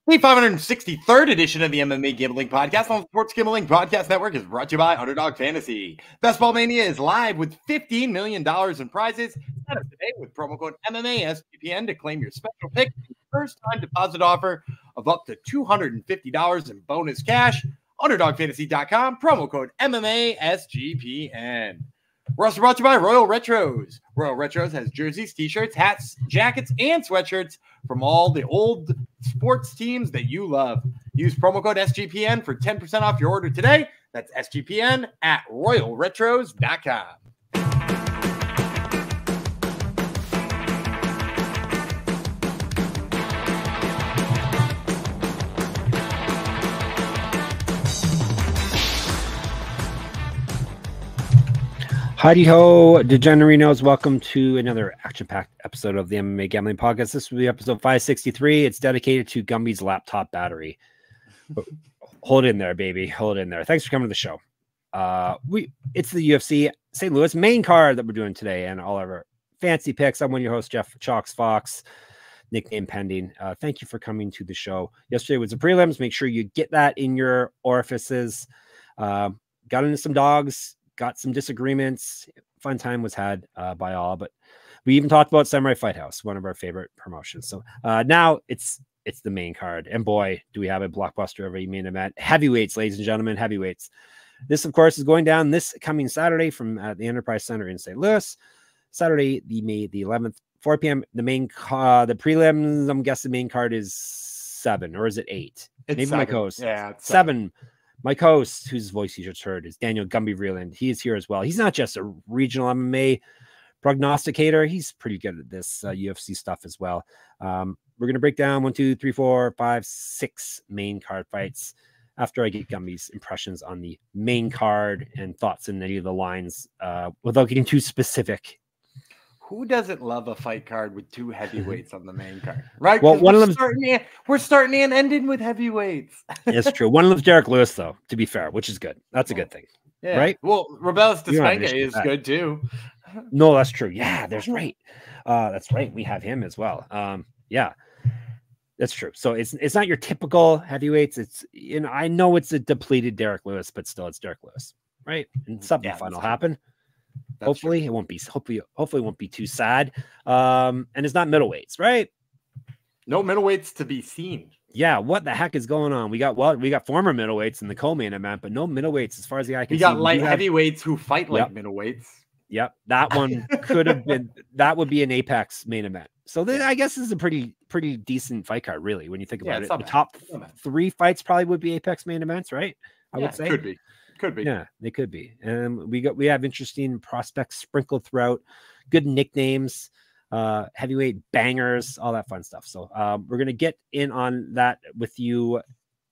The 563rd edition of the MMA Gambling Podcast on the Sports Gambling Podcast Network is brought to you by Underdog Fantasy. Best Ball Mania is live with $15 million in prizes. Sign up today with promo code MMA-SGPN to claim your special pick and first-time deposit offer of up to $250 in bonus cash. UnderdogFantasy.com, promo code MMA-SGPN. We're also brought to you by Royal Retros. Royal Retros has jerseys, t-shirts, hats, jackets, and sweatshirts from all the old sports teams that you love. Use promo code SGPN for 10% off your order today. That's SGPN at RoyalRetros.com. Howdy ho, Degenerinos. Welcome to another action-packed episode of the MMA Gambling Podcast. This will be episode 563. It's dedicated to Gumby's laptop battery. Hold in there, baby. Hold in there. Thanks for coming to the show. It's the UFC St. Louis main card that we're doing today and all of our fancy picks. I'm one of your hosts, Jeff Chalks Fox, nickname pending. Thank you for coming to the show. Yesterday was the prelims. Make sure you get that in your orifices. Got into some dogs. Got some disagreements. Fun time was had by all, but we even talked about Samurai Fight House, one of our favorite promotions. So now it's the main card, and boy, do we have a blockbuster of a main event. Heavyweights, ladies and gentlemen, heavyweights. This, of course, is going down this coming Saturday from the Enterprise Center in St. Louis. Saturday, May the 11th, 4 p.m. The main the prelims. I'm guessing the main card is 7, or is it 8? It's maybe 7. my co-host. Yeah, it's 7. My co-host, whose voice you just heard, is Daniel Gumby Vreeland. He is here as well. He's not just a regional MMA prognosticator. He's pretty good at this UFC stuff as well. We're going to break down 1, 2, 3, 4, 5, 6 main card fights after I get Gumby's impressions on the main card and thoughts in any of the lines without getting too specific. Who doesn't love a fight card with 2 heavyweights on the main card, right? Well, one of them we're starting and ending with heavyweights. It's true. One of them's Derrick Lewis, though, to be fair, which is good. That's a good thing, yeah. Right? Well, Robelis Despaigne is good too. No, that's true. Yeah, that's right. That's right. We have him as well. Yeah, that's true. So it's not your typical heavyweights. It's I know it's a depleted Derrick Lewis, but still, it's Derrick Lewis, right? And something fun will happen. Hopefully true. It won't be. Hopefully it won't be too sad. And it's not middleweights, right? No middleweights to be seen. Yeah, what the heck is going on? We got former middleweights in the co-main event, but no middleweights as far as the eye can see. We got light heavyweights who fight like middleweights. Yep, that one could have been. That would be an Apex main event. So I guess this is a pretty decent fight card, really, when you think about it. The top 3 fights probably would be Apex main events, right? I would say could be. Yeah, they could be. And we have interesting prospects sprinkled throughout, good nicknames, heavyweight bangers, all that fun stuff. So we're gonna get in on that with you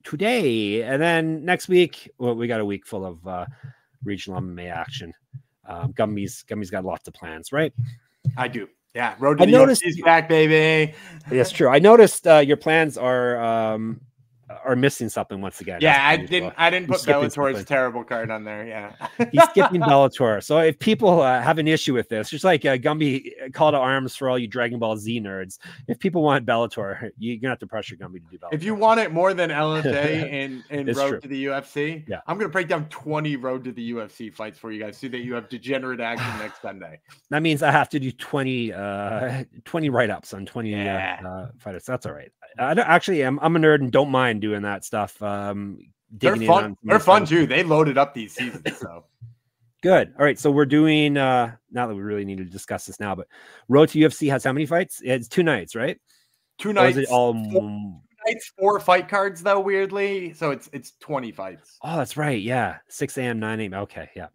today, and then next week, well, we got a week full of regional MMA action. Gumby's got lots of plans, right? I do. Yeah, road to the UFC's back, baby. That's true. I noticed your plans are missing something once again. Yeah, I didn't put Bellator's terrible card on there. Yeah, he's skipping Bellator. So if people have an issue with this, just like Gumby call to arms for all you Dragon Ball Z nerds. If people want Bellator, you're gonna have to pressure Gumby to do Bellator. If you want it more than LFA and Road to the UFC, yeah, I'm gonna break down 20 Road to the UFC fights for you guys so that you have degenerate action next Sunday. That means I have to do 20 write-ups on 20 fighters. That's all right. I'm a nerd and don't mind doing that stuff. They're fun. They're fun too. They loaded up these seasons. So good. All right. So we're doing not that we really need to discuss this now, but Road to UFC has how many fights? It's 2 nights, right? 2 nights. Is it all 4 nights, 4 fight cards though, weirdly. So it's 20 fights. Oh, that's right. Yeah. 6 a.m., 9 a.m. Okay. Yeah.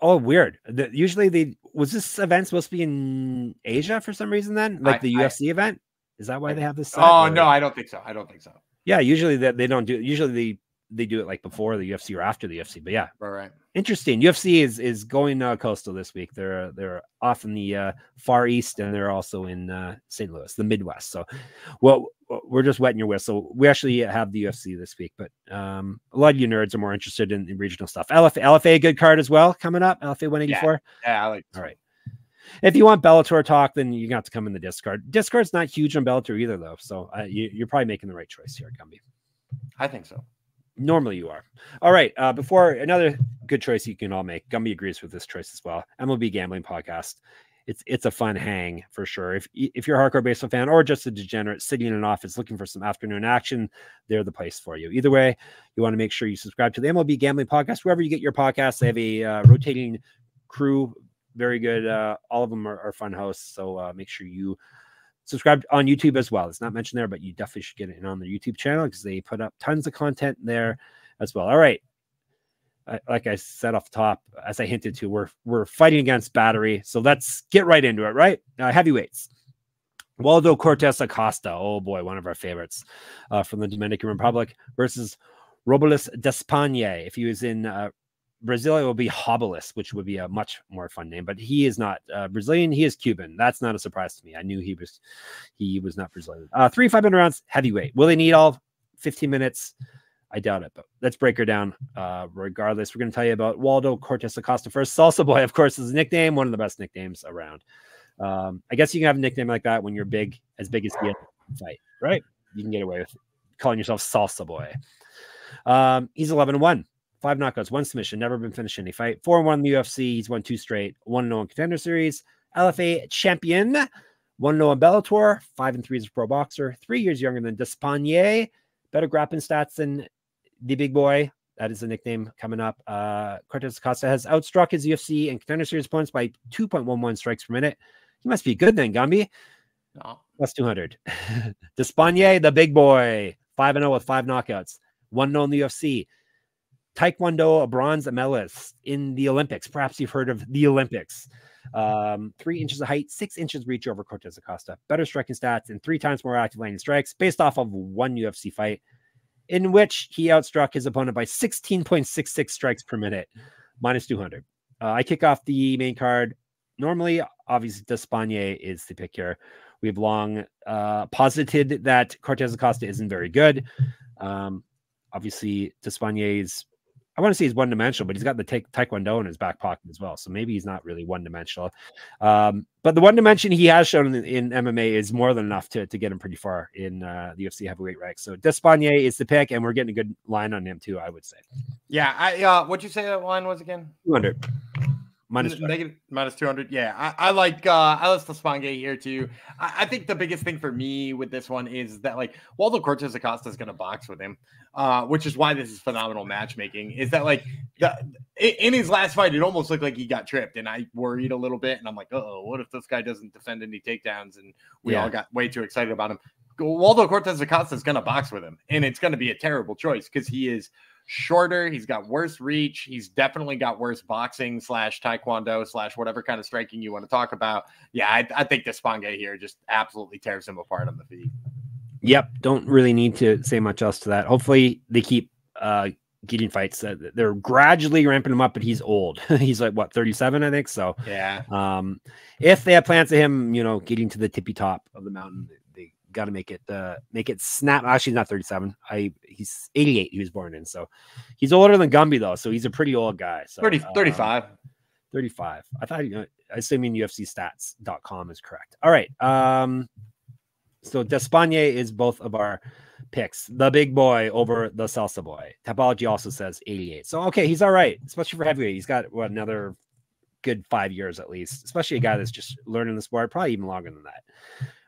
Oh, weird. Usually was this event supposed to be in Asia for some reason then? Like the UFC event? Is that why they have this set? Oh, no, I don't think so. Yeah, usually they don't do it. Usually they do it like before the UFC or after the UFC. But yeah, right. Interesting. UFC is going coastal this week. They're off in the Far East, and they're also in St. Louis, the Midwest. So, well, we're just wetting your whistle. We actually have the UFC this week, but a lot of you nerds are more interested in regional stuff. LFA, good card as well coming up. LFA 184. Yeah, I like. All right. If you want Bellator talk, then you got to come in the Discord. Discord's not huge on Bellator either, though. So you're probably making the right choice here, Gumby. I think so. Normally you are. All right. Before another good choice you can all make. Gumby agrees with this choice as well. MLB Gambling Podcast. It's a fun hang for sure. If you're a hardcore baseball fan or just a degenerate sitting in an office looking for some afternoon action, they're the place for you. Either way, you want to make sure you subscribe to the MLB Gambling Podcast wherever you get your podcasts. They have a rotating crew, very good. All of them are fun hosts, so make sure you subscribe on YouTube as well. It's not mentioned there, but you definitely should get it on their YouTube channel because they put up tons of content there as well. All right. Like I said off the top, as I hinted to, we're fighting against battery. So let's get right into it, right? Heavyweights. Waldo Cortes-Acosta. Oh boy, one of our favorites from the Dominican Republic versus Robelis Despaigne. If he was in Brazil, it would be Robelis, which would be a much more fun name, but he is not Brazilian. He is Cuban. That's not a surprise to me. I knew he was not Brazilian. 3 500 rounds, heavyweight. Will they need all 15 minutes? I doubt it, but let's break her down. Regardless, we're going to tell you about Waldo Cortes-Acosta first. Salsa Boy, of course, is a nickname, one of the best nicknames around. I guess you can have a nickname like that when you're as big as he is in fight, right? You can get away with calling yourself Salsa Boy. He's 11-1, 5 knockouts, 1 submission, never been finished in any fight. 4-1 in the UFC. He's won 2 straight, 1-0 in Contender Series. LFA champion, 1-0 in Bellator, 5-3 as a pro boxer, 3 years younger than Despaigne. Better grappling stats than the big boy. That is the nickname coming up. Cortes-Acosta has outstruck his UFC and Contender Series opponents by 2.11 strikes per minute. He must be good then, Gumby. No. Plus 200. Despaigne, the big boy, 5-0 with 5 knockouts. 1-0 in the UFC. Taekwondo, a bronze medalist in the Olympics. Perhaps you've heard of the Olympics. 3 inches of height, 6 inches reach over Cortes-Acosta. Better striking stats and 3 times more active landing strikes based off of 1 UFC fight in which he outstruck his opponent by 16.66 strikes per minute, minus 200. I kick off the main card. Normally, obviously, Despaigne is the pick here. We've long posited that Cortes-Acosta isn't very good. Obviously, Despaigne's, I want to say he's one-dimensional, but he's got the Taekwondo in his back pocket as well. So maybe he's not really one-dimensional. But the one dimension he has shown in MMA is more than enough to get him pretty far in the UFC heavyweight ranks. So Despaigne is the pick, and we're getting a good line on him too, I would say. Yeah. What'd you say that line was again? 200. Minus minus 200. Yeah, I like Despaigne here too. I think the biggest thing for me with this one is that like Waldo Cortes-Acosta is going to box with him, which is why this is phenomenal matchmaking. Is that like in his last fight, it almost looked like he got tripped, and I worried a little bit, and I'm like, oh, what if this guy doesn't defend any takedowns? And we all got way too excited about him. Waldo Cortes-Acosta is going to box with him, and it's going to be a terrible choice because he is shorter. He's got worse reach. He's definitely got worse boxing / taekwondo / whatever kind of striking you want to talk about. Yeah, I think Despaigne here just absolutely tears him apart on the feet. Yep. Don't really need to say much else to that. Hopefully they keep getting fights. They're gradually ramping him up, but he's old. He's like, what, 37, I think. So yeah. If they have plans of him, getting to the tippy top of the mountain, they got to make it snap. Actually, he's not 37. He's 88. He was born in, so he's older than Gumby though. So he's a pretty old guy. So 35. 35. I thought, assuming UFCstats.com is correct. All right. So Despaigne is both of our picks. The big boy over the salsa boy. Topology also says 88. So okay, he's all right, especially for heavyweight. He's got another good 5 years at least, especially a guy that's just learning the sport, probably even longer than that.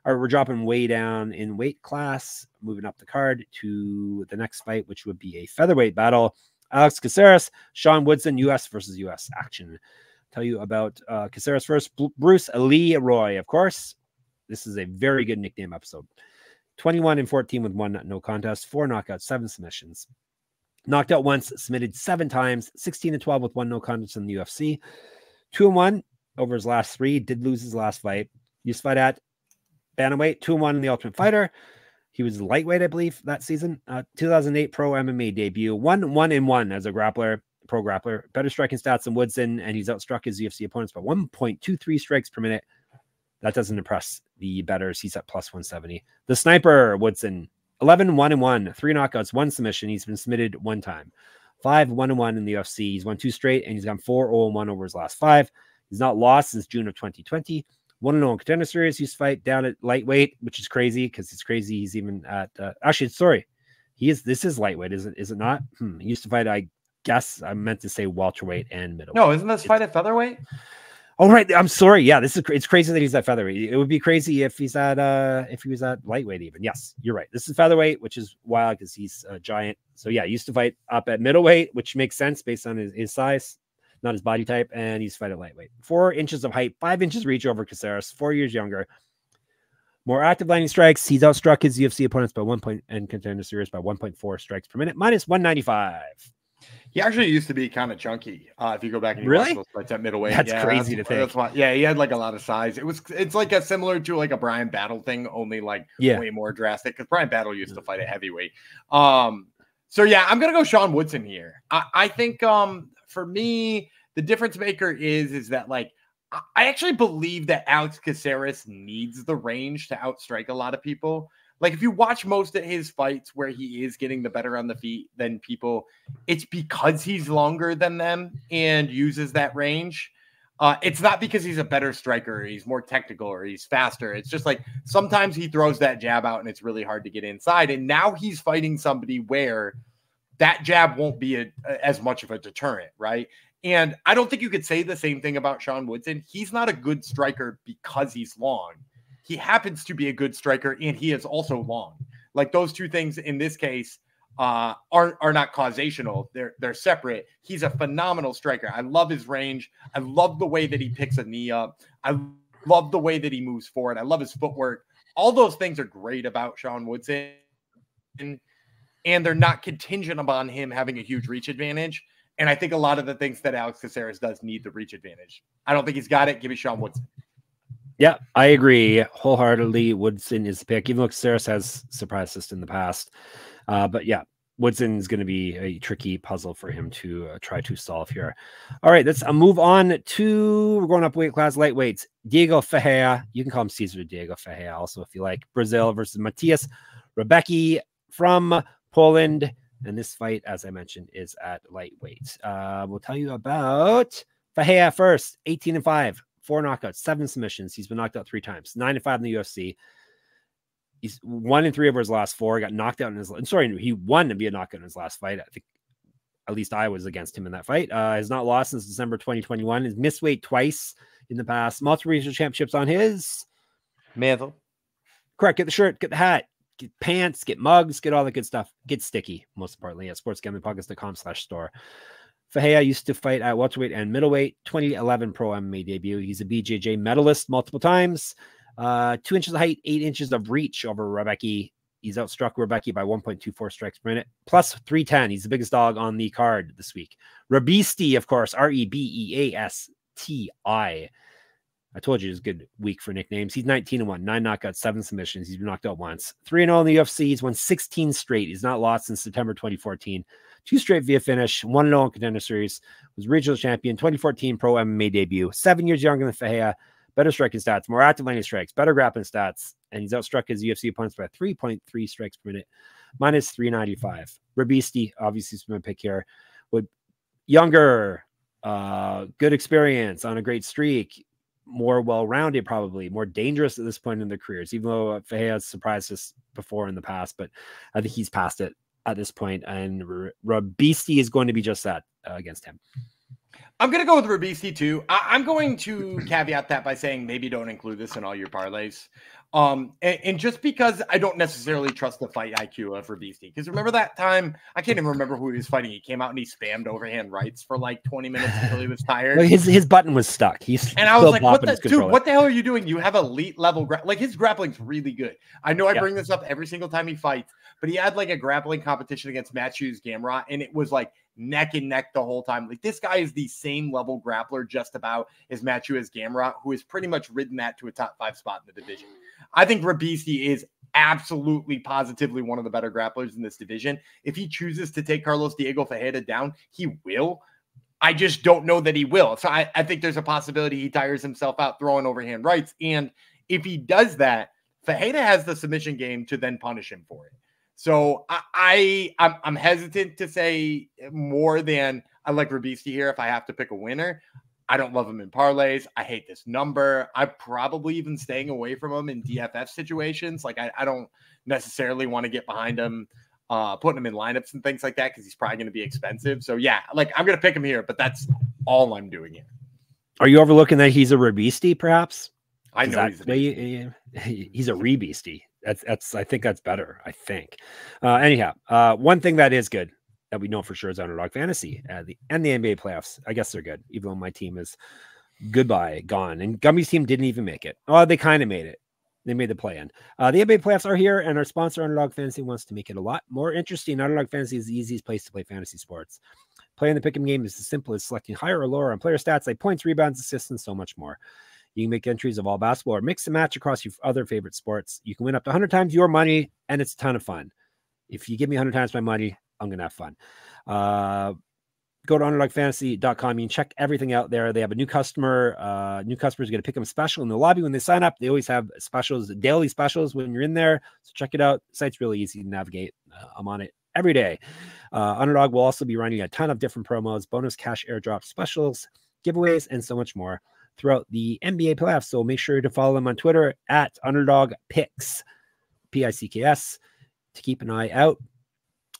All right, we're dropping way down in weight class, moving up the card to the next fight, which would be a featherweight battle. Alex Caceres, Sean Woodson, US versus US action. Tell you about Caceres first. Bruce Leroy, of course. This is a very good nickname episode. 21-14 with 1 no contest, 4 knockouts, 7 submissions. Knocked out once, submitted 7 times, 16-12 with 1 no contest in the UFC. 2-1 over his last 3. Did lose his last fight. Used to fight at bantamweight, 2-1 in the Ultimate Fighter. He was lightweight, I believe, that season. 2008 pro MMA debut. 1-1-1 as a grappler, pro grappler. Better striking stats than Woodson, and he's outstruck his UFC opponents by 1.23 strikes per minute. That doesn't impress the bettors. He's at plus 170. The sniper, Woodson, 11-1-1, 3 knockouts, 1 submission. He's been submitted 1 time. 5-1-1 in the UFC. He's won 2 straight, and he's gone 4-0-1 over his last 5. He's not lost since June of 2020. 1-0 in Contender Series. Used to fight down at lightweight, which is crazy because it's crazy. He's even at actually, sorry, this is lightweight, is it not? He used to fight, I guess I meant to say welterweight and middleweight. No, isn't this fight at featherweight? Oh, right. I'm sorry. Yeah, it's crazy that he's at featherweight. It would be crazy if he's at if he was at lightweight even. Yes, you're right. This is featherweight, which is wild because he's a giant. So yeah, he used to fight up at middleweight, which makes sense based on his size, not his body type, and he's fight at lightweight. 4 inches of height, 5 inches reach over Caceres, 4 years younger. More active landing strikes. He's outstruck his UFC opponents by 1 point and Contender Series by 1.4 strikes per minute, minus 195. He actually used to be kind of chunky. If you go back and you really watch those fights at middleweight, that's crazy to think. That's why, yeah, he had like a lot of size. It's like a similar to like a Brian Battle thing, only like way more drastic. Because Brian Battle used to fight at heavyweight. So yeah, I'm gonna go Sean Woodson here. I think for me, the difference maker is that like I actually believe that Alex Caceres needs the range to outstrike a lot of people. Like if you watch most of his fights where he is getting the better on the feet than people, it's because he's longer than them and uses that range. It's not because he's a better striker, or he's more technical, or he's faster. It's just like sometimes he throws that jab out and it's really hard to get inside. And now he's fighting somebody where that jab won't be as much of a deterrent, right? And I don't think you could say the same thing about Sean Woodson. He's not a good striker because he's long. He happens to be a good striker, and he is also long. Like those two things in this case are not causational. They're separate. He's a phenomenal striker. I love his range. I love the way that he picks a knee up. I love the way that he moves forward. I love his footwork. All those things are great about Sean Woodson, and they're not contingent upon him having a huge reach advantage. And I think a lot of the things that Alex Caceres does need the reach advantage. I don't think he's got it. Give me Sean Woodson. Yeah, I agree wholeheartedly. Woodson is the pick, even though Caceres has surprised us in the past. But yeah, Woodson is going to be a tricky puzzle for him to try to solve here. All right, let's move on to, we're going up weight class lightweights. Diego Ferreira, you can call him Cesar Diego Ferreira also if you like. Brazil versus Mateusz Rębecki from Poland. And this fight, as I mentioned, is at lightweight. We'll tell you about Ferreira first. 18-5. 4 knockouts, 7 submissions. He's been knocked out 3 times. 9-5 in the UFC. He's 1 in 3 over his last 4. Got knocked out in his. Sorry, he won via knockout in his last fight. I think at least I was against him in that fight. Has not lost since December 2021. He's missed weight twice in the past. Multiple regional championships on his mantle. Correct. Get the shirt. Get the hat. Get pants. Get mugs. Get all the good stuff. Get sticky. Most importantly at sportsgamblingpodcast.com/store. Ferreira used to fight at welterweight and middleweight. 2011 pro MMA debut. He's a BJJ medalist multiple times. 2 inches of height, 8 inches of reach over Rębecki. He's outstruck Rębecki by 1.24 strikes per minute, plus 310. He's the biggest dog on the card this week. Robelis, of course, Rebeasti. I told you it was a good week for nicknames. He's 19-1, 9 knockouts, 7 submissions. He's been knocked out once. 3-0 in the UFC. He's won 16 straight. He's not lost since September 2014. 2 straight via finish. 1-0 in Contender Series. Was regional champion. 2014 pro MMA debut. 7 years younger than Ferreira. Better striking stats. More active landing strikes. Better grappling stats. And he's outstruck his UFC opponents by 3.3 strikes per minute. Minus 395. Robelis, obviously, is my pick here. With younger, good experience on a great streak. More well-rounded, probably more dangerous at this point in their careers, even though Ferreira has surprised us before in the past, but I think he's past it at this point, and Robelis is going to be just that against him. I'm going to go with Robelis too. I'm going to caveat that by saying maybe don't include this in all your parlays. And just because I don't necessarily trust the fight IQ of Robelis, because remember that time, I can't even remember who he was fighting. He came out and he spammed overhand rights for like 20 minutes until he was tired. His button was stuck. And I was like, what the hell are you doing? You have elite level, like his grappling's really good. I know I bring this up every single time he fights, but he had like a grappling competition against Mateusz Gamrot, and it was like neck and neck the whole time. Like this guy is the same level grappler just about as Mateusz Gamrot, who has pretty much ridden that to a top 5 spot in the division. I think Robelis is absolutely positively one of the better grapplers in this division. If he chooses to take Carlos Diego Ferreira down, he will. I just don't know that he will. So I think there's a possibility he tires himself out throwing overhand rights. And if he does that, Ferreira has the submission game to then punish him for it. So I'm hesitant to say more than I like Robelis here if I have to pick a winner. I don't love him in parlays. I hate this number. I'm probably even staying away from him in DFF situations. Like I don't necessarily want to get behind him, putting him in lineups and things like that, because he's probably going to be expensive. So yeah, like I'm going to pick him here, but that's all I'm doing here. Are you overlooking that he's a Rebeasty, perhaps? I know he's a Rebeasty. That's I think that's better. I think. Anyhow, one thing that is good that we know for sure is Underdog Fantasy and the NBA playoffs. I guess they're good, even though my team is gone. And Gumby's team didn't even make it. Oh, they kind of made it. They made the play-in. The NBA playoffs are here, and our sponsor, Underdog Fantasy, wants to make it a lot more interesting. Underdog Fantasy is the easiest place to play fantasy sports. Playing the pick'em game is as simple as selecting higher or lower on player stats like points, rebounds, assists, and so much more. You can make entries of all basketball or mix and match across your other favorite sports. You can win up to 100 times your money, and it's a ton of fun. If you give me 100 times my money, I'm going to have fun. Go to underdogfantasy.com. You can check everything out there. They have a new customer. New customers get to pick them special in the lobby when they sign up. They always have specials, daily specials when you're in there. So check it out. The site's really easy to navigate. I'm on it every day. Underdog will also be running a ton of different promos, bonus cash airdrop specials, giveaways, and so much more throughout the NBA playoffs. So make sure to follow them on Twitter at UnderdogPicks, P-I-C-K-S, to keep an eye out.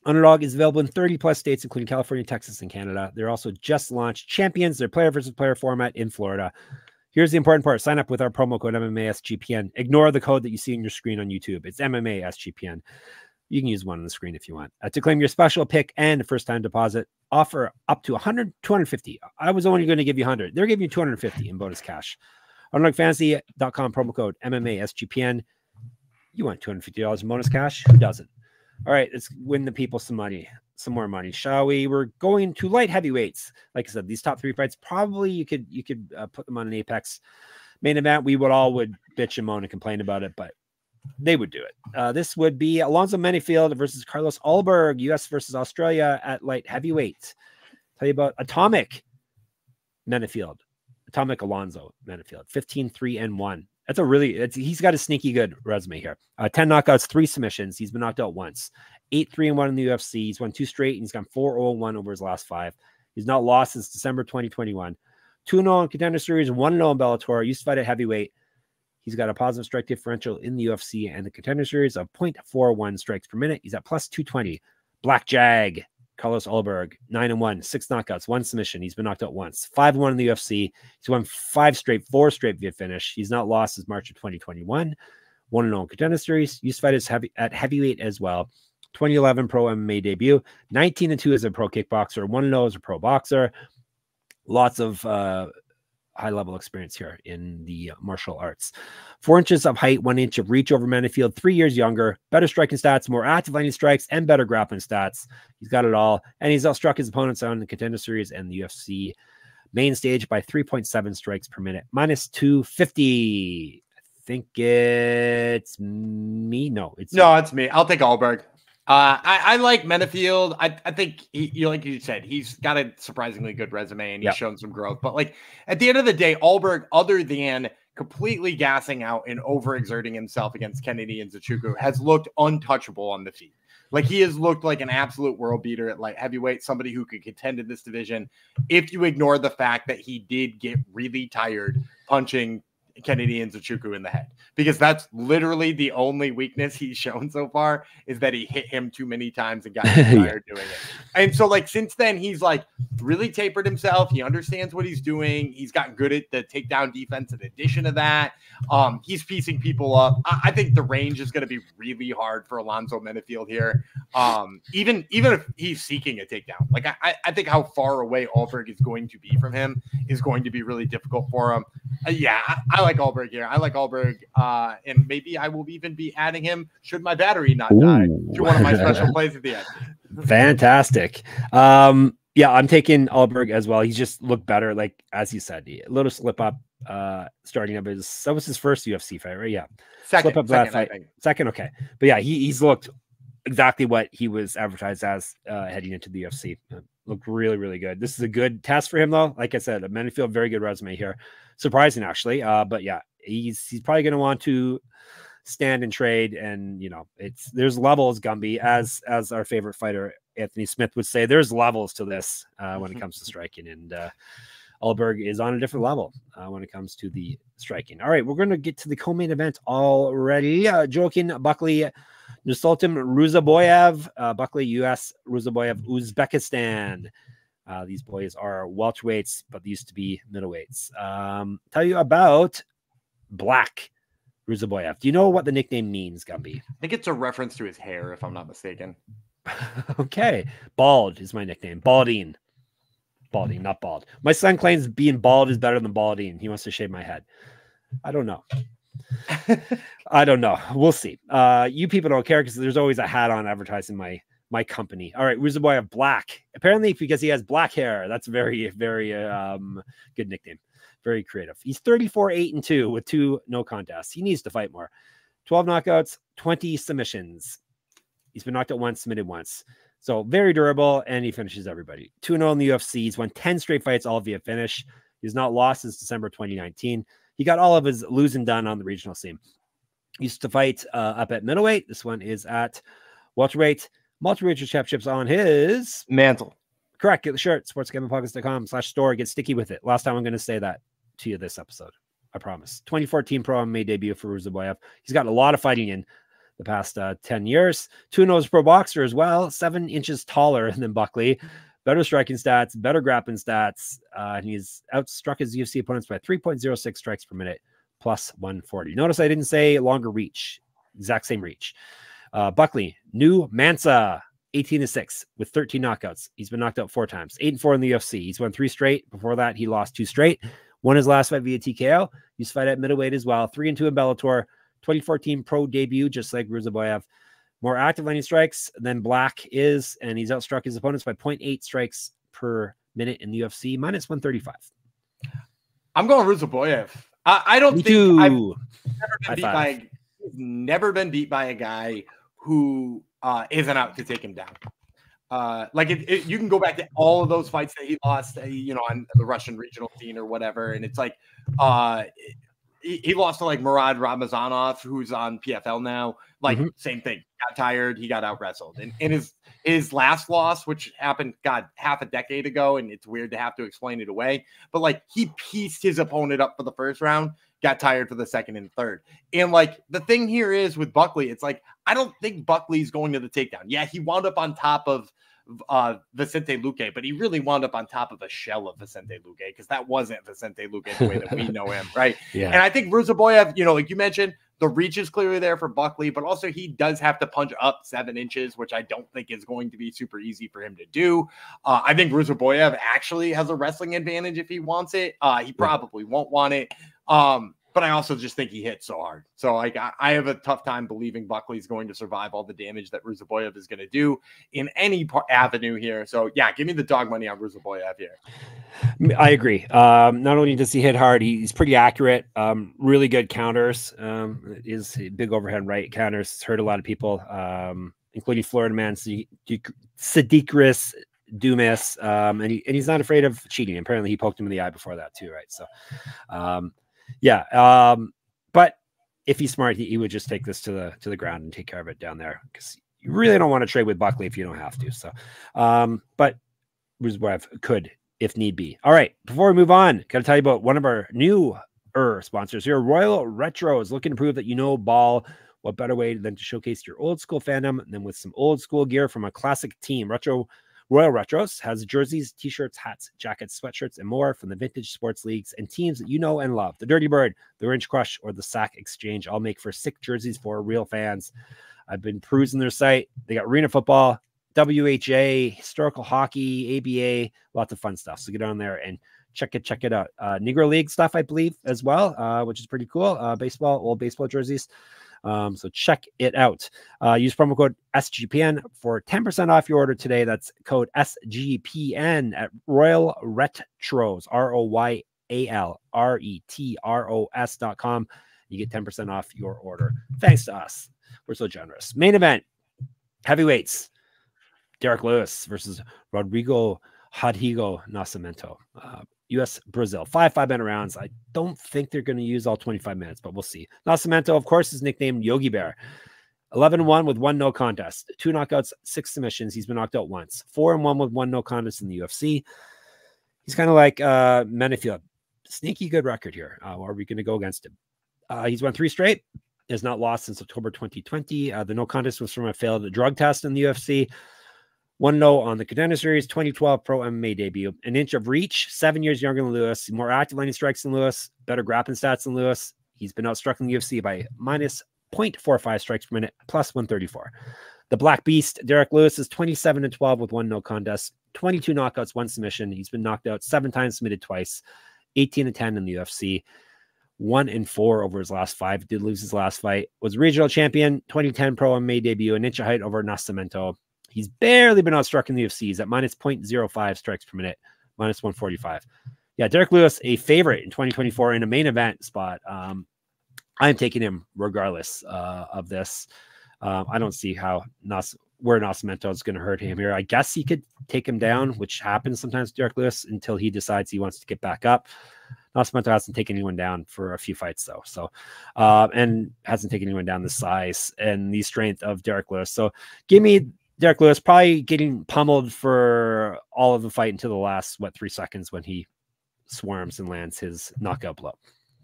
Underdog is available in 30 plus states, including California, Texas, and Canada. They're also just launched Champions, their player versus player format in Florida. Here's the important part. Sign up with our promo code MMASGPN. Ignore the code that you see on your screen on YouTube. It's MMASGPN. You can use one on the screen if you want. To claim your special pick and first-time deposit, offer up to 100, 250. I was only going to give you 100. They're giving you 250 in bonus cash. UnderdogFantasy.com, promo code MMASGPN. You want $250 in bonus cash? Who doesn't? All right, let's win the people some money, some more money, shall we? We're going to light heavyweights. Like I said, these top three fights, probably you could put them on an Apex main event. We would bitch and moan and complain about it, but they would do it. This would be Alonzo Menifield versus Carlos Ulberg, U.S. versus Australia at light heavyweight. Tell you about Atomic Alonzo Menifield, 15-3-1. That's he's got a sneaky good resume here. 10 knockouts, 3 submissions. He's been knocked out once. 8-3-1 in the UFC. He's won 2 straight, and he's gone 4-0-1 over his last 5. He's not lost since December 2021. 2-0 in Contender Series, 1-0 in Bellator. Used to fight at heavyweight. He's got a positive strike differential in the UFC and the Contender Series of 0.41 strikes per minute. He's at plus 220. Black Jag, Carlos Ulberg, 9-1, 6 knockouts, 1 submission. He's been knocked out once. 5-1 in the UFC. He's won 4 straight via finish. He's not lost since March of 2021. 1-0 in Contender Series. Used to fight at heavyweight as well. 2011 pro MMA debut. 19-2 as a pro kickboxer. 1-0 as a pro boxer. Lots of high-level experience here in the martial arts. 4 inches of height, 1 inch of reach over Menifield, 3 years younger, better striking stats, more active landing strikes, and better grappling stats. He's got it all. And he's outstruck his opponents on the Contender Series and the UFC main stage by 3.7 strikes per minute, minus 250. I think it's me. No, it's me. I'll take Ulberg. I like Menifield. I think like you said, he's got a surprisingly good resume and he's shown some growth. But like at the end of the day, Ulberg, other than completely gassing out and overexerting himself against Kennedy and Nzechukwu, has looked untouchable on the feet. Like he has looked like an absolute world beater at light heavyweight, somebody who could contend in this division. If you ignore the fact that he did get really tired punching Kennedy and Nzechukwu in the head, because that's literally the only weakness he's shown so far, is that he hit him too many times and got tired doing it. And so like since then he's like really tapered himself. He understands what he's doing. He's gotten good at the takedown defense. In addition to that, he's piecing people up. I think the range is going to be really hard for Alonzo Menifield here. Even if he's seeking a takedown, like I think how far away Ulberg is going to be from him is going to be really difficult for him. I like Ulberg here. I like Ulberg, and maybe I will even be adding him should my battery not die to one of my special plays at the end. Fantastic. Yeah, I'm taking Ulberg as well. He's just looked better, like as you said, a little slip up starting up. That was his first UFC fight, right? Yeah, second, slip up that fight. Second, okay, but yeah, he's looked exactly what he was advertised as heading into the UFC. Looked really, really good. This is a good test for him, though. Like I said, Menifield, very good resume here. Surprising, actually. But yeah, he's probably going to want to stand and trade, and there's levels, Gumby, as our favorite fighter Anthony Smith would say. There's levels to this when it comes to striking, and Ulberg is on a different level when it comes to the striking. All right, we're going to get to the co-main event already. Joaquin, Buckley, Nursulton, Ruziboev, Buckley, U.S., Ruziboev, Uzbekistan. These boys are welterweights, but they used to be middleweights. Tell you about Black Ruziboev. Do you know what the nickname means, Gumby? I think it's a reference to his hair, if I'm not mistaken. Okay. Bald is my nickname. Balding. Balding, not bald. My son claims being bald is better than balding. He wants to shave my head. I don't know. I don't know. We'll see. You people don't care because there's always a hat on advertising my company. All right, Ruziboev Black. Apparently because he has black hair. That's very, very good nickname. Very creative. He's 34-8-2 with 2 no contests. He needs to fight more. 12 knockouts, 20 submissions. He's been knocked out once, submitted once. So very durable, and he finishes everybody. 2-0 in the UFC. He's won 10 straight fights, all via finish. He's not lost since December 2019. He got all of his losing done on the regional scene. He used to fight up at middleweight. This one is at welterweight. Multiple championships on his mantle. Correct. Get the shirt. sportsgamblingpockets.com/store. Get sticky with it. Last time I'm going to say that to you this episode. I promise. 2014 Pro MMA debut for Ruziboev. He's got a lot of fighting in the past 10 years. 2-0 pro boxer as well. 7 inches taller than Buckley. Better striking stats, better grappling stats. And he's outstruck his UFC opponents by 3.06 strikes per minute, plus 140. Notice I didn't say longer reach. Exact same reach. Buckley, new Mansa, 18-6 with 13 knockouts. He's been knocked out 4 times. 8-4 in the UFC. He's won 3 straight. Before that, he lost 2 straight. Won his last fight via TKO. Used to fight at middleweight as well. 3-2 in Bellator. 2014 pro debut, just like Ruziboev. More active landing strikes than Black is, and he's outstruck his opponents by 0.8 strikes per minute in the UFC, minus 135. I'm going Ruziboev. I don't think I've never been beat by a guy who isn't out to take him down. Like you can go back to all of those fights that he lost, you know, on the Russian regional scene or whatever, and it's like he lost to like Murad Ramazanov, who's on PFL now. Like same thing, got tired, he got out wrestled, and in his last loss, which happened half a decade ago, and it's weird to have to explain it away, but like he pieced his opponent up for the first round, got tired for the second and third. And like the thing here is with Buckley, it's like I don't think Buckley's going to the takedown. Yeah, he wound up on top of Vicente Luque, but he really wound up on top of a shell of Vicente Luque, because that wasn't Vicente Luque the way that we know him, right? Yeah. And I think Ruziboev, you know, like you mentioned, the reach is clearly there for Buckley, but also he does have to punch up 7 inches, which I don't think is going to be super easy for him to do. I think Ruziboev actually has a wrestling advantage if he wants it. He probably won't want it. But I also just think he hits so hard. So like I have a tough time believing Buckley's going to survive all the damage that Ruziboev is going to do in any avenue here. So yeah, give me the dog money on Ruziboev here. I agree. Not only does he hit hard, he's pretty accurate. Really good counters. Is big overhead right counters. It's hurt a lot of people, including Florida man Sidikris Dumas. And he's not afraid of cheating. Apparently he poked him in the eye before that too, right? So yeah. But if he's smart, he would just take this to the ground and take care of it down there, because you really don't want to trade with Buckley if you don't have to. So, but Ruziboev could if need be. All right. Before we move on, got to tell you about one of our new sponsors here. Royal Retro is looking to prove that you know ball. What better way than to showcase your old school fandom than with some old school gear from a classic team? Royal Retros has jerseys, t-shirts, hats, jackets, sweatshirts, and more from the vintage sports leagues and teams that you know and love. The Dirty Bird, the Orange Crush, or the Sack Exchange all make for sick jerseys for real fans. I've been perusing their site. They got arena football, WHA, historical hockey, ABA, lots of fun stuff. So get on there and check it out. Negro League stuff, I believe, as well, which is pretty cool. Old baseball jerseys. So check it out. Use promo code SGPN for 10% off your order today. That's code SGPN at Royal Retros, ROYALRETROS.com. You get 10% off your order. Thanks to us. We're so generous. Main event, heavyweights. Derrick Lewis versus Rodrigo Nascimento. U.S. Brazil, 5-5-minute rounds. I don't think they're going to use all 25 minutes, but we'll see. Nascimento, of course, is nicknamed Yogi Bear. 11-1 with 1 no contest, 2 knockouts, 6 submissions. He's been knocked out once. 4-1 with 1 no contest in the UFC. He's kind of like Menifield. Sneaky good record here. Are we going to go against him? He's won 3 straight. Has not lost since October 2020. The no contest was from a failed drug test in the UFC. 1-0 on the Contender Series, 2012 Pro MMA debut. An inch of reach, 7 years younger than Lewis. More active landing strikes than Lewis. Better grappling stats than Lewis. He's been outstruck in the UFC by minus 0.45 strikes per minute, plus 134. The Black Beast, Derrick Lewis, is 27-12 with 1 no contest, 22 knockouts, 1 submission. He's been knocked out 7 times, submitted twice, 18-10 in the UFC. 1-4 over his last 5. Did lose his last fight. Was regional champion, 2010 Pro MMA debut, an inch of height over Nascimento. He's barely been outstruck in the UFC. He's at minus 0.05 strikes per minute, minus 145. Yeah, Derrick Lewis, a favorite in 2024 in a main event spot. I'm taking him regardless of this. I don't see how where Nascimento is going to hurt him here. I guess he could take him down, which happens sometimes with Derrick Lewis, until he decides he wants to get back up. Nascimento hasn't taken anyone down for a few fights, though. So, and hasn't taken anyone down the size and the strength of Derrick Lewis. So give me Derrick Lewis, probably getting pummeled for all of the fight until the last, 3 seconds when he swarms and lands his knockout blow.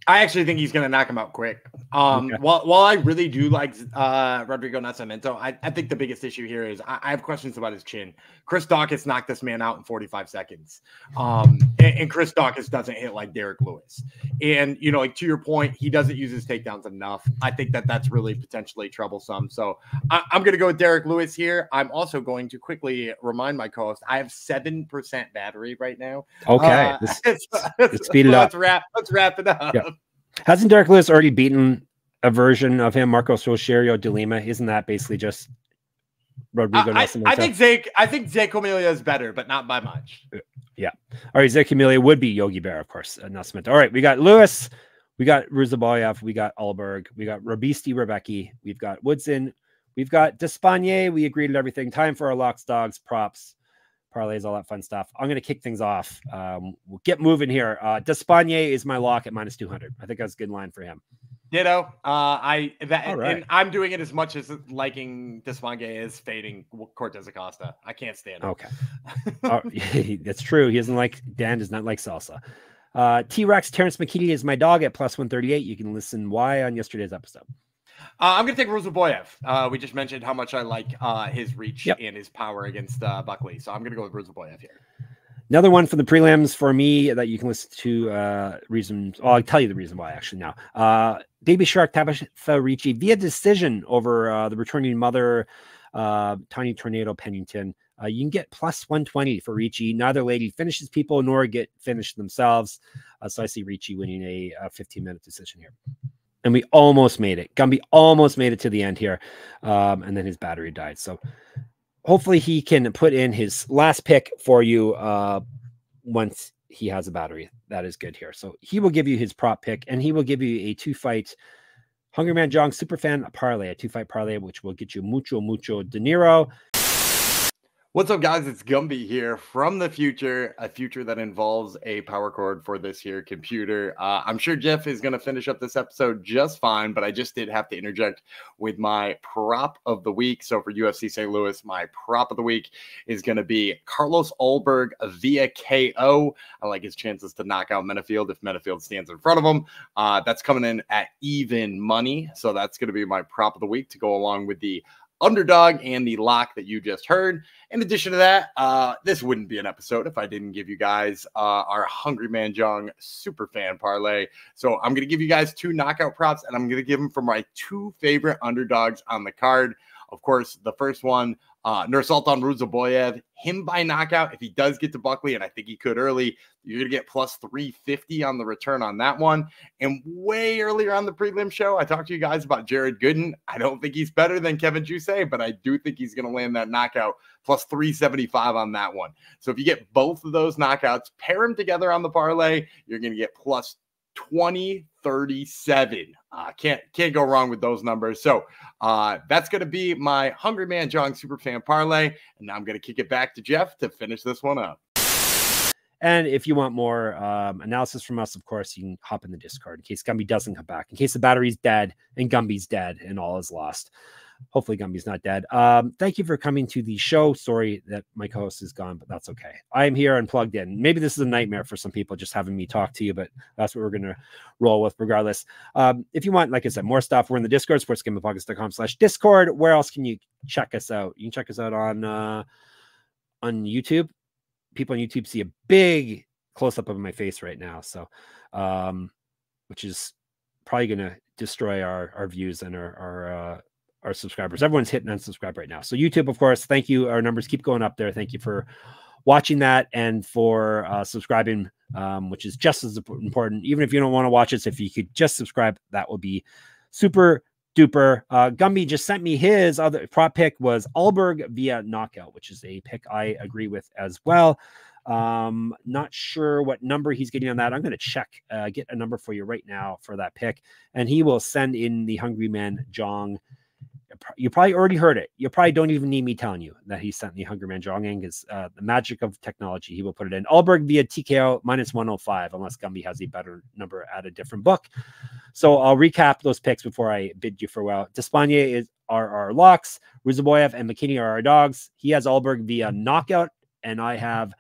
I actually think he's going to knock him out quick. Okay. While I really do like Rodrigo Nascimento, I think the biggest issue here is I have questions about his chin. Chris Daukaus knocked this man out in 45 seconds. And Chris Daukaus doesn't hit like Derrick Lewis. And, you know, like to your point, he doesn't use his takedowns enough. I think that's really potentially troublesome. So I'm going to go with Derrick Lewis here. I'm also going to quickly remind my co-host, I have 7% battery right now. Okay. Let's speed it up. Let's wrap it up. Yeah. Hasn't Derrick Lewis already beaten a version of him, Marcos Rogerio de Lima? Isn't that basically just Rodrigo Nascimento? I think Zé Camilha is better, but not by much. Yeah. All right. Zé Camilha would be Yogi Berra, of course. Nascimento. All right. We got Lewis. We got Ruziboev. We got Ulberg. We got Rębecki. We've got Woodson. We've got Despaigne. We agreed to everything. Time for our locks, dogs, props, parlays, all that fun stuff. I'm going to kick things off. We'll get moving here. Despaigne is my lock at minus 200. I think that's a good line for him. Ditto. Right. And I'm doing it as much as liking Despaigne is fading Cortes-Acosta. I can't stand it. Okay. That's true. Dan does not like salsa. T-Rex Terrence McKinney is my dog at plus 138. You can listen why on yesterday's episode. I'm going to take Ruziboev. We just mentioned how much I like his reach and his power against Buckley. So I'm going to go with Ruziboev here. Another one for the prelims for me that you can listen to reasons. I'll tell you the reason why actually now. Baby Shark Tabitha Ricci via decision over the returning mother, Tiny Tornado Pennington. You can get plus 120 for Ricci. Neither lady finishes people nor get finished themselves. So I see Ricci winning a 15-minute decision here. And we almost made it. Gumby almost made it to the end here. And then his battery died. So hopefully he can put in his last pick for you once he has a battery. That is good here. So he will give you his prop pick, and he will give you a 2-fight Hungry Man Jong Superfan parlay, a 2-fight parlay, which will get you mucho dinero. What's up, guys? It's Gumby here from the future, a future that involves a power cord for this here computer. I'm sure Jeff is going to finish up this episode just fine, but I just did have to interject with my prop of the week. So for UFC St. Louis, my prop of the week is going to be Carlos Ulberg via KO. I like his chances to knock out Menifield if Menifield stands in front of him. That's coming in at even money. So that's going to be my prop of the week to go along with the underdog and the lock that you just heard. In addition to that, this wouldn't be an episode if I didn't give you guys our Hungry Man Jong super fan parlay. So I'm going to give you guys 2 knockout props, and I'm going to give them for my 2 favorite underdogs on the card. Of course, the first one, Nursulton Ruziboev, him by knockout. If he does get to Buckley, and I think he could early, you're going to get plus 350 on the return on that one. And way earlier on the prelim show, I talked to you guys about Jared Gooden. I don't think he's better than Kevin Jousset, but I do think he's going to land that knockout plus 375 on that one. So if you get both of those knockouts, pair them together on the parlay, you're going to get plus 2037. Can't go wrong with those numbers. So that's going to be my Hungry Man Jong Superfan parlay. And now I'm going to kick it back to Jeff to finish this one up. And if you want more analysis from us, of course, you can hop in the Discord in case Gumby doesn't come back, in case the battery's dead and Gumby's dead and all is lost. Hopefully Gumby's not dead. Thank you for coming to the show. Sorry that my co-host is gone, but that's okay. I am here and plugged in. Maybe this is a nightmare for some people just having me talk to you, but that's what we're going to roll with regardless. If you want, like I said, more stuff, we're in the Discord, sportsgamblingpodcast.com/Discord. Where else can you check us out? You can check us out on YouTube. People on YouTube see a big close-up of my face right now, so which is probably going to destroy our views and our subscribers. Everyone's hitting unsubscribe right now. So YouTube, of course, thank you. Our numbers keep going up there. Thank you for watching that and for subscribing, which is just as important. Even if you don't want to watch it, so if you could just subscribe, that would be super duper. Gumby just sent me his other prop pick was Ulberg via knockout, which is a pick I agree with as well. Not sure what number he's getting on that. I'm going to check, get a number for you right now for that pick, and he will send in the Hungry Man Jong. You probably already heard it. You probably don't even need me telling you that he sent the Hungry Man Jong in, because the magic of technology, he will put it in. Ulberg via TKO -105, unless Gumby has a better number at a different book. So I'll recap those picks before I bid you farewell. Despaigne are our locks. Ruziboev and McKinney are our dogs. He has Ulberg via knockout, and I have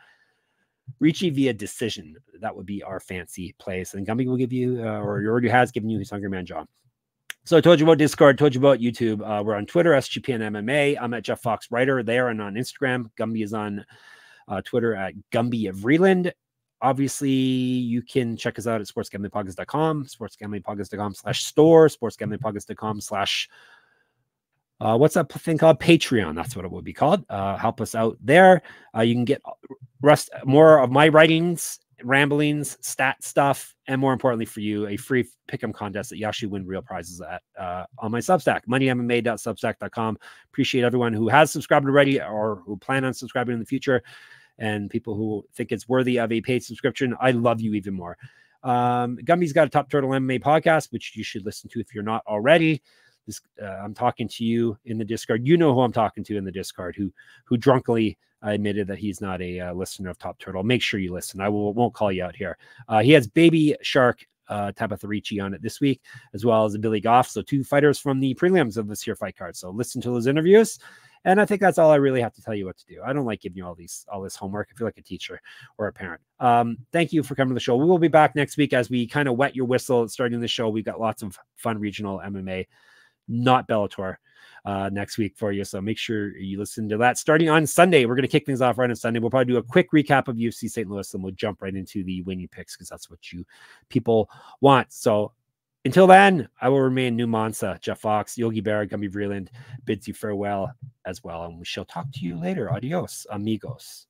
Ricci via decision. That would be our fancy place. And Gumby will give you, or he already has given you his Hungry Man Jong. So I told you about Discord, told you about YouTube. We're on Twitter, SGPN MMA. I'm at Jeff Fox Writer there and on Instagram. Gumby is on Twitter at Gumby of Vreeland. Obviously, you can check us out at sportsgamblingpodcast.com, sportsgamblingpodcast.com/store, sportsgamblingpodcast.com/ what's that thing called? Patreon. That's what it would be called. Help us out there. You can get more of my writings, ramblings, stat stuff, and more importantly for you, a free pick'em contest that you actually win real prizes at on my Substack, moneymma.substack.com. Appreciate everyone who has subscribed already or who plan on subscribing in the future, and people who think it's worthy of a paid subscription. I love you even more. Gumby's got a Top Turtle MMA podcast, which you should listen to if you're not already. I'm talking to you in the Discord. You know who I'm talking to in the Discord, who drunkenly admitted that he's not a listener of Top Turtle. Make sure you listen. I won't call you out here. He has Baby Shark Tabitha Ricci on it this week, as well as Billy Goff. So 2 fighters from the prelims of this here fight card. So listen to those interviews. And I think that's all I really have to tell you what to do. I don't like giving you all this homework. I feel like a teacher or a parent. Thank you for coming to the show. We will be back next week as we kind of wet your whistle starting the show. We've got lots of fun regional MMA, not Bellator, next week for you. So make sure you listen to that. Starting on Sunday, we're going to kick things off right on Sunday. We'll probably do a quick recap of UFC St. Louis, and we'll jump right into the winning picks, because that's what you people want. So until then, I will remain New Mansa, Jeff Fox, Yogi Berra, Gumby Vreeland bids you farewell as well. And we shall talk to you later. Adios, amigos.